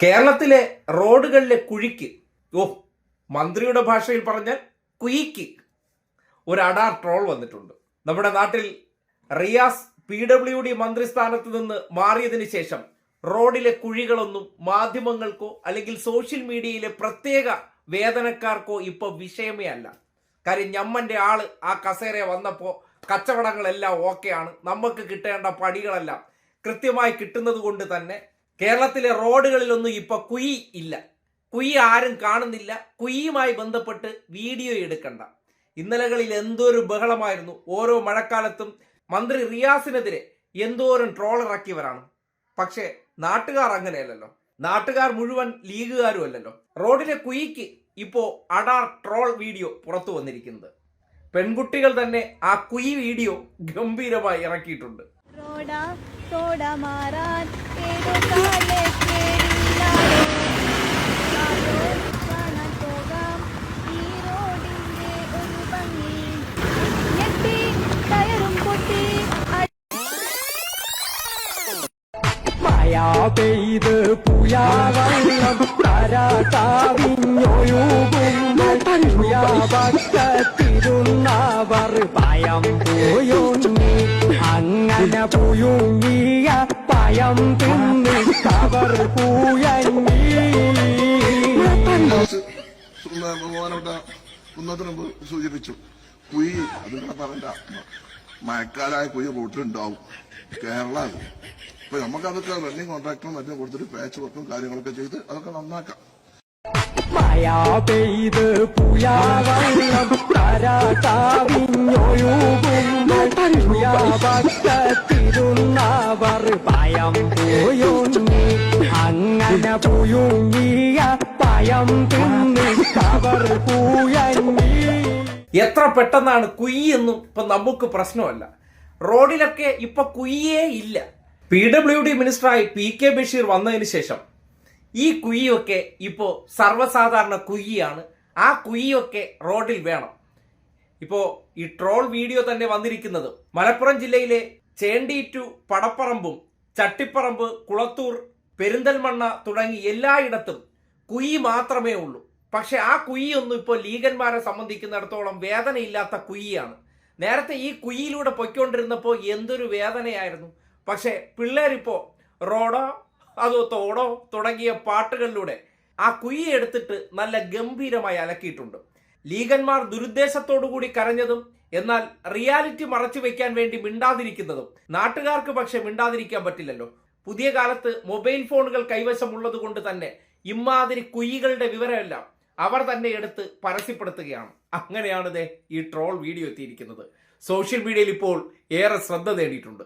കേരളത്തിലെ റോഡുകളിലെ കുഴിക്ക് മന്ത്രിയുടെ ഭാഷയിൽ പറഞ്ഞാൽ കുയിക്ക് ഒരു അടാർ ട്രോൾ വന്നിട്ടുണ്ട്. നമ്മുടെ നാട്ടിൽ റിയാസ് PWD മന്ത്രിസ്ഥാനത്ത് നിന്ന് മാറിയതിന് ശേഷം റോഡിലെ കുഴികളൊന്നും മാധ്യമങ്ങൾക്കോ അല്ലെങ്കിൽ സോഷ്യൽ മീഡിയയിലെ പ്രത്യേക വേദനക്കാർക്കോ ഇപ്പോൾ വിഷയമേ അല്ല. കാര്യം ഞമ്മന്റെ ആള് ആ കസേര വന്നപ്പോൾ കച്ചവടങ്ങളെല്ലാം ഓക്കെയാണ്, നമുക്ക് കിട്ടേണ്ട പണികളെല്ലാം കൃത്യമായി കിട്ടുന്നത് കൊണ്ട് തന്നെ കേരളത്തിലെ റോഡുകളിലൊന്നും ഇപ്പൊ കുഴി ഇല്ല. കുഴി ആരും കാണുന്നില്ല. കുഴിയുമായി ബന്ധപ്പെട്ട് വീഡിയോ എടുക്കണ്ട. ഇന്നലകളിൽ എന്തോരു ബഹളമായിരുന്നു. ഓരോ മഴക്കാലത്തും മന്ത്രി റിയാസിനെതിരെ എന്തോരം ട്രോൾ ഇറക്കിയവരാണ്. പക്ഷേ നാട്ടുകാർ അങ്ങനെയല്ലല്ലോ. നാട്ടുകാർ മുഴുവൻ ലീഗുകാരും അല്ലല്ലോ. റോഡിലെ കുഴിക്ക് ഇപ്പോ അടാർ ട്രോൾ വീഡിയോ പുറത്തു വന്നിരിക്കുന്നത്. പെൺകുട്ടികൾ തന്നെ ആ കുഴി വീഡിയോ ഗംഭീരമായി ഇറക്കിയിട്ടുണ്ട്. പെയ്ത് പുയാവെള്ളം തിരുന്നവർ പയം പോയൊന്നി അങ്ങനെ പുയുങ്ങിയ പയം തിന്ന് അവർ പൂയങ്ങി. മുമ്പ് സൂചിപ്പിച്ചു, കുഴി അതിങ്ങനെ പറയണ്ട, മഴക്കാലായ കുഴി റൂട്ടിലുണ്ടാവും. കേരള അപ്പൊ നമുക്കതൊക്കെ റണ്ണിങ് കോൺട്രാക്ടറും മറ്റും കൊടുത്തിട്ട് പാച്ച് വർക്കും കാര്യങ്ങളൊക്കെ ചെയ്ത് അതൊക്കെ നന്നാക്കാം. മഴ പെയ്ത് പുയാവെള്ളം തിരുന്നവർ പയം പോയൊന്നി അങ്ങനെ പുയുങ്ങിയ പയം തിന്ന് അവർ പൂയങ്ങി. എത്ര പെട്ടെന്നാണ് കുഴി എന്നും ഇപ്പൊ നമുക്ക് പ്രശ്നമല്ല. റോഡിലൊക്കെ ഇപ്പൊ കുഴിയേ ഇല്ല. PWD മിനിസ്റ്ററായി PK ബഷീർ വന്നതിന് ശേഷം ഈ കുഴിയൊക്കെ ഇപ്പോൾ സർവ്വസാധാരണ കുഴിയാണ്. ആ കുഴിയൊക്കെ റോഡിൽ വേണം. ഇപ്പോൾ ഈ ട്രോൾ വീഡിയോ തന്നെ വന്നിരിക്കുന്നത് മലപ്പുറം ജില്ലയിലെ ചേണ്ടി ടു പടപ്പറമ്പും ചട്ടിപ്പറമ്പ്, കുളത്തൂർ, പെരിന്തൽമണ്ണ തുടങ്ങി എല്ലായിടത്തും കുഴി മാത്രമേ ഉള്ളൂ. പക്ഷെ ആ കുഴിയൊന്നും ഇപ്പോൾ ലീഗന്മാരെ സംബന്ധിക്കുന്നിടത്തോളം വേദനയില്ലാത്ത കുഴിയാണ്. നേരത്തെ ഈ കുഴിയിലൂടെ പൊയ്ക്കൊണ്ടിരുന്നപ്പോൾ എന്തൊരു വേദനയായിരുന്നു. പക്ഷെ പിള്ളേരിപ്പോ റോഡോ അതോ തോടോ തുടങ്ങിയ പാട്ടുകളിലൂടെ ആ കുഴി എടുത്തിട്ട് നല്ല ഗംഭീരമായി അലക്കിയിട്ടുണ്ട്. ലീഗന്മാർ ദുരുദ്ദേശത്തോടു കൂടി കരഞ്ഞതും എന്നാൽ റിയാലിറ്റി മറച്ചു വെക്കാൻ വേണ്ടി മിണ്ടാതിരിക്കുന്നതും നാട്ടുകാർക്ക് പക്ഷെ മിണ്ടാതിരിക്കാൻ പറ്റില്ലല്ലോ. പുതിയ കാലത്ത് മൊബൈൽ ഫോണുകൾ കൈവശമുള്ളത് കൊണ്ട് തന്നെ ഇമാതിരി കുഴികളുടെ വിവരമെല്ലാം അവർ തന്നെ എടുത്ത് പരസ്യപ്പെടുത്തുകയാണ്. അങ്ങനെയാണ് ഈ ട്രോൾ വീഡിയോ എത്തിയിരിക്കുന്നത്. സോഷ്യൽ മീഡിയയിൽ ഇപ്പോൾ ഏറെ ശ്രദ്ധ നേടിയിട്ടുണ്ട്.